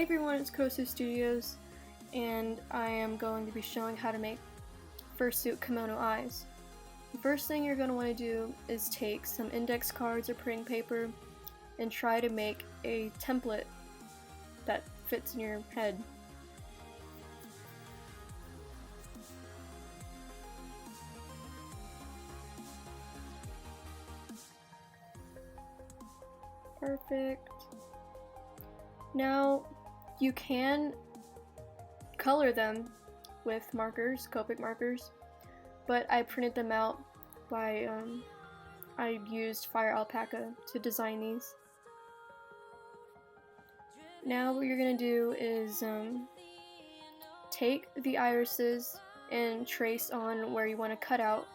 Hey everyone, it's Kosu Studios, and I am going to be showing how to make Fursuit kimono eyes. The first thing you're going to want to do is take some index cards or printing paper and try to make a template that fits in your head. Perfect. Now, you can color them with markers, Copic markers, but I printed them out by, I used Fire Alpaca to design these. Now what you're going to do is take the irises and trace on where you want to cut out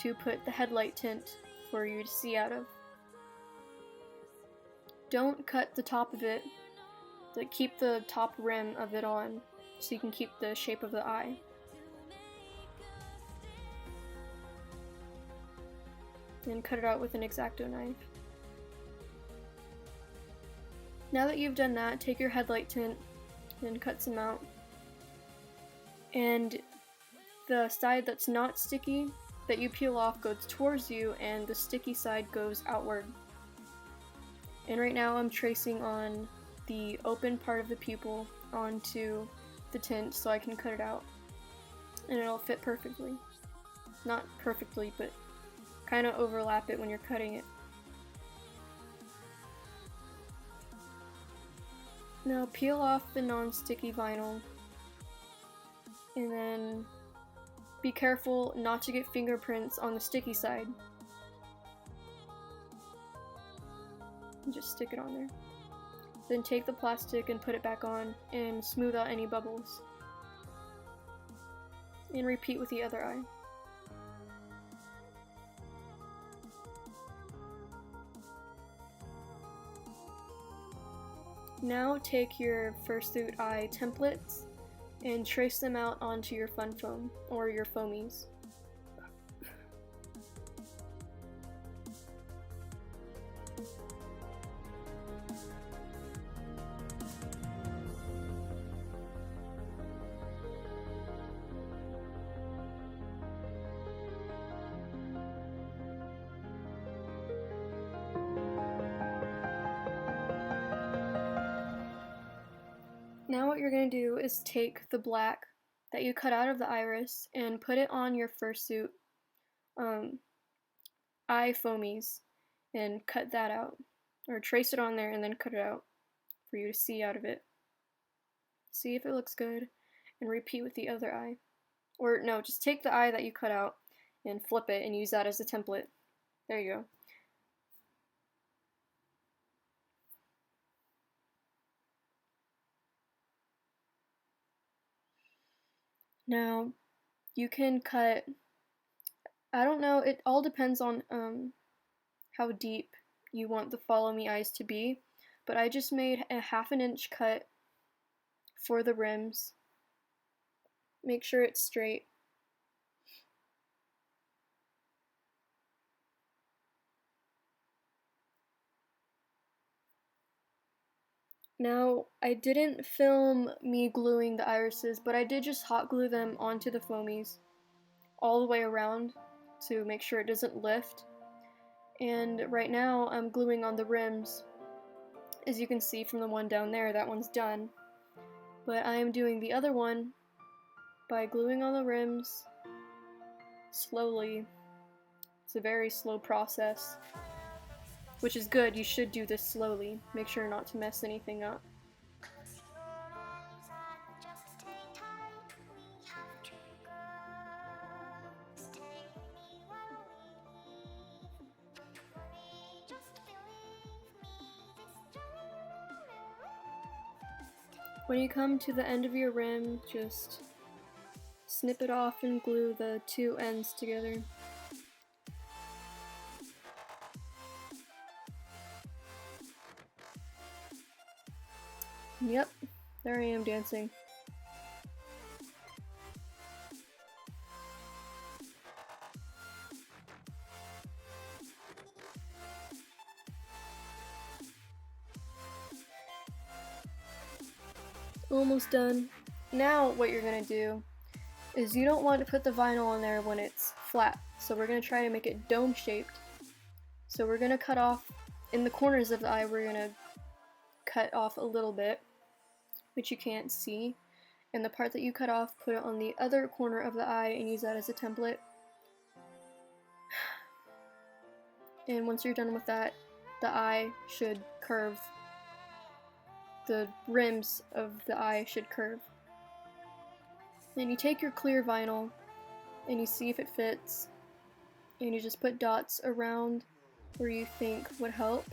to put the headlight tint for you to see out of. Don't cut the top of it, but keep the top rim of it on so you can keep the shape of the eye. And cut it out with an X-Acto knife. Now that you've done that, take your headlight tint and cut some out. And the side that's not sticky, that you peel off, goes towards you, and the sticky side goes outward. And right now I'm tracing on the open part of the pupil onto the tint so I can cut it out. And it'll fit perfectly. Not perfectly, but kind of overlap it when you're cutting it. Now peel off the non-sticky vinyl. And then be careful not to get fingerprints on the sticky side. And just stick it on there. Then take the plastic and put it back on and smooth out any bubbles. And repeat with the other eye. Now take your Fursuit eye templates and trace them out onto your fun foam or your foamies. Now what you're going to do is take the black that you cut out of the iris and put it on your Fursuit eye foamies and cut that out. Or trace it on there and then cut it out for you to see out of it. See if it looks good and repeat with the other eye. Or no, just take the eye that you cut out and flip it and use that as a template. There you go. Now, you can cut, I don't know, it all depends on how deep you want the follow me eyes to be, but I just made a 1/2 inch cut for the rims. Make sure it's straight. Now, I didn't film me gluing the irises, but I did just hot glue them onto the foamies all the way around to make sure it doesn't lift. And right now, I'm gluing on the rims. As you can see from the one down there, that one's done. But I am doing the other one by gluing on the rims slowly. It's a very slow process. Which is good, you should do this slowly. Make sure not to mess anything up. When you come to the end of your rim, just snip it off and glue the two ends together. Yep, there I am dancing. Almost done. Now what you're gonna do is you don't want to put the vinyl on there when it's flat, so we're gonna try to make it dome shaped. So we're gonna cut off in the corners of the eye, we're gonna cut off a little bit, which you can't see, and the part that you cut off, put it on the other corner of the eye and use that as a template. And once you're done with that, the eye should curve. The rims of the eye should curve. Then you take your clear vinyl and you see if it fits, and you just put dots around where you think would help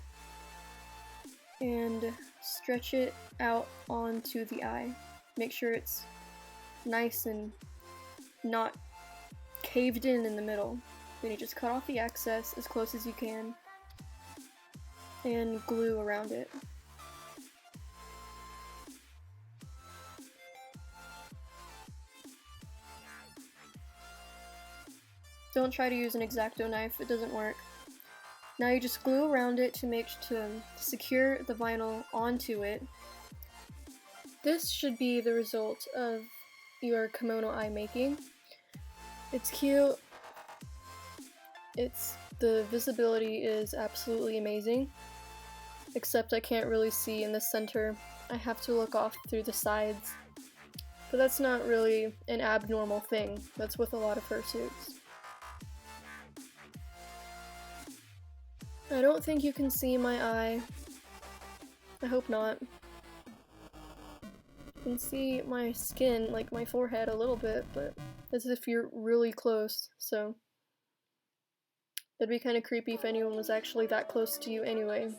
and stretch it out onto the eye. Make sure it's nice and not caved in the middle. Then you just cut off the excess as close as you can and glue around it. Don't try to use an X-Acto knife, it doesn't work. Now you just glue around it to secure the vinyl onto it. This should be the result of your kimono eye making. It's cute. The visibility is absolutely amazing, except I can't really see in the center. I have to look off through the sides, but that's not really an abnormal thing. That's with a lot of fursuits. I don't think you can see my eye. I hope not. You can see my skin, like my forehead a little bit, but as if you're really close, so it'd be kind of creepy if anyone was actually that close to you anyway.